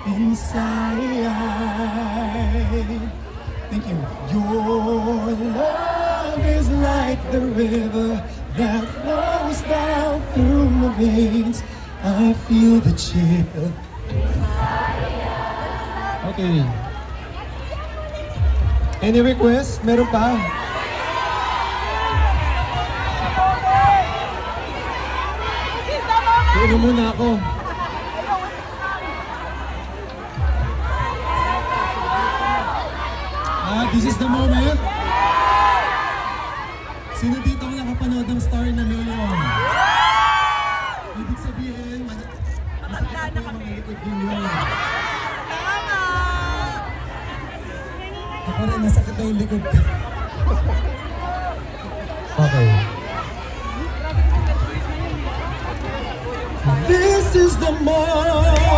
inside. Thank you. Your love is like the river that flows down through my veins. I feel the chill. Okay. Any request? Meron pa? Ano muna ako? This is the moment. Sino dito ang nakapanood ng Star na Million? Ibig sabihin, masakit na kami. Ako rin, nasakit na yung likod. Okay. This is the moment.